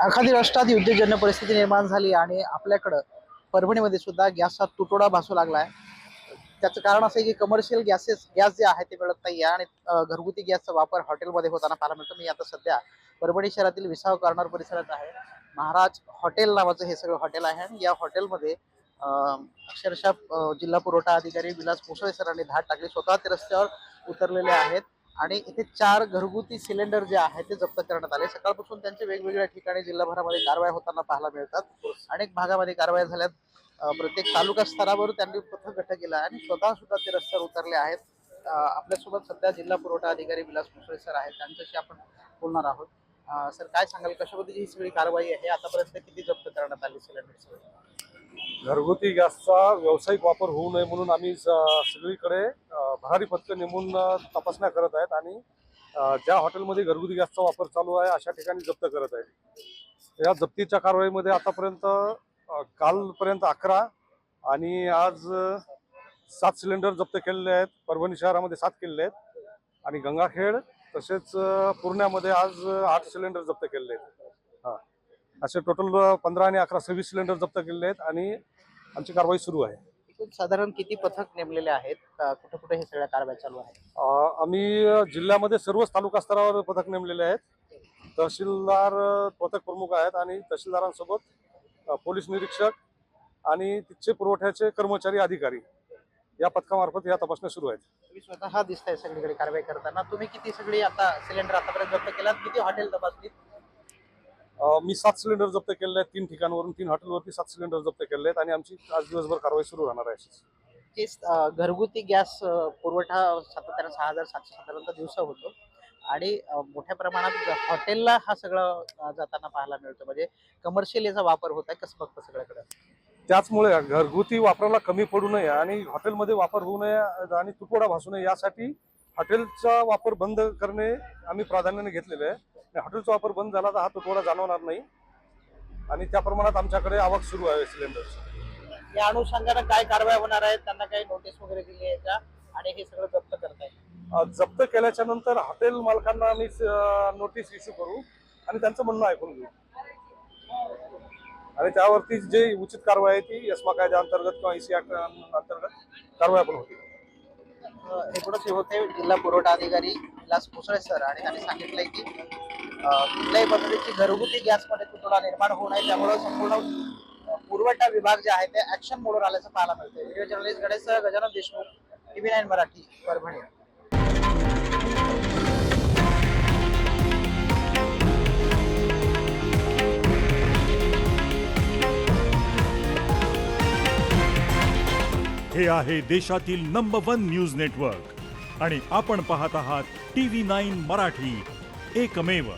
एखादी राष्ट्रात युद्धजन्य परिस्थिती निर्माण झाली आणि आपल्याकडं परभणीमध्ये सुद्धा गॅसचा तुटवडा भासू लागलाय. त्याचं कारण असं आहे की कमर्शियल गॅस जे आहे ते मिळत नाही आणि घरगुती गॅसचा वापर हॉटेलमध्ये होताना पाहायला मिळतो. मी आता सध्या परभणी शहरातील विसाव कॉर्नर परिसरात आहे. महाराज हॉटेल नावाचं हे सगळं हॉटेल आहे आणि या हॉटेलमध्ये अक्षरशः जिल्हा पुरवठा अधिकारी विलास मुसळे सरांनी धाड टाकली. स्वतः ते रस्त्यावर उतरलेले आहेत आणि इथे 4 घरगुती सिलेंडर जे आहेत ते जप्त करण्यात आले. सकाळपासून त्यांचे वेगवेगळ्या ठिकाणी जिल्हाभरामध्ये कारवाया होताना पाहायला मिळतात. अनेक भागामध्ये कारवाया झाल्यात. प्रत्येक तालुका स्तरावर त्यांनी पथक गट केला आणि स्वतः सुद्धा ते रस्त्यावर उतरले आहेत. आपल्यासोबत सध्या जिल्हा पुरवठा अधिकारी विलास मुसळे सर आहेत, त्यांच्याशी आपण बोलणार आहोत. सर, काय सांगाल, कशा पद्धतीची ही सगळी कारवाई आहे? आतापर्यंत किती जप्त करण्यात आली सिलेंडर? घरगुती गॅसचा व्यावसायिक वापर होऊ नये म्हणून आम्ही सगळीकडे भरारी पथकं नेमून तपासण्या करत आहेत आणि ज्या हॉटेलमध्ये घरगुती गॅसचा वापर चालू आहे अशा ठिकाणी जप्त करत आहेत. या जप्तीच्या कारवाईमध्ये आतापर्यंत कालपर्यंत 11 आणि आज 7 सिलेंडर जप्त केलेले आहेत. परभणी शहरामध्ये 7 केलेले आहेत आणि गंगाखेड तसेच पूर्ण्यामध्ये आज 8 सिलेंडर जप्त केलेले आहेत. असे टोटल 15 आणि 11 26 सिलेंडर जप्त केलेले आहेत आणि आमची कारवाई सुरू आहे. साधारण किती पथक नेमलेले आहेत? कुठे कुठे हे सगळ्या कारवाई चालू आहे? आम्ही जिल्ह्यामध्ये सर्वच तालुका स्तरावर पथक नेमलेले आहेत. तहसीलदार पथक प्रमुख आहेत आणि तहसीलदारांसोबत पोलीस निरीक्षक आणि तिथचे पुरवठ्याचे कर्मचारी अधिकारी या पथकामार्फत या तपासण्या सुरू आहेत. तुम्ही स्वतः दिसताय सगळीकडे कारवाई करताना. तुम्ही किती सगळी आता सिलेंडर आतापर्यंत जप्त केलात? किती हॉटेल तपासलीत? मी 7 सिलेंडर जप्त केलेले आहेत. 3 ठिकाणावरून 3 हॉटेलवरती 7 सिलेंडर जप्त केलेले आहेत आणि आमची आज दिवसभर कारवाई सुरू राहणार आहे. घरगुती गॅस पुरवठा सातत्याने 6700 साधारणतः दिवसा होतो आणि मोठ्या प्रमाणात हॉटेलला हा सगळं जाताना पाहायला मिळतं. म्हणजे कमर्शियल याचा वापर होत आहे. कसं बघतं सगळ्याकडे? त्याचमुळे घरगुती वापराला कमी पडू नये आणि हॉटेलमध्ये वापर होऊ नये आणि तुटवडा भासू नये यासाठी हॉटेलचा वापर बंद करणे आम्ही प्राधान्याने घेतलेले आहे. हॉटेलचा वापर बंद झाला तर हा तुटवडा जाणवणार नाही आणि त्या प्रमाणात आमच्याकडे आवक सुरू आहे सिलेंडर. या अनुषंगाने काय कारवाई होणार आहे? त्यांना काही नोटीस वगैरे दिली आहे का आणि हे सगळं जप्त करताय? जप्त केल्याच्या नंतर हॉटेल मालकांना आम्ही नोटीस इश्यू करू आणि त्यांचं म्हणणं ऐकून घेऊ आणि त्यावरती जे उचित कारवाई आहे ती एस्मा कायद्या अंतर्गत किंवा EC ऍक्ट अंतर्गत कारवाई पण होती. एकूणच होते जिल्हा पुरवठा अधिकारी विलास मुसळे सर आणि त्यांनी सांगितलंय की कुठल्याही पद्धतीची घरगुती गॅसमध्ये तुटवडा निर्माण होऊ नये, त्यामुळे संपूर्ण पुरवठा विभाग जे आहे ते ऍक्शन मोडवर आल्याचं पाहायला मिळतंय. Video journalist Ganesh Gajanan Deshmukh, TV9 Marathi, Parbhani. हे आहे देशातील नंबर 1 न्यूज नेटवर्क आणि आपण पाहत आहात TV9 मराठी, एकमेव.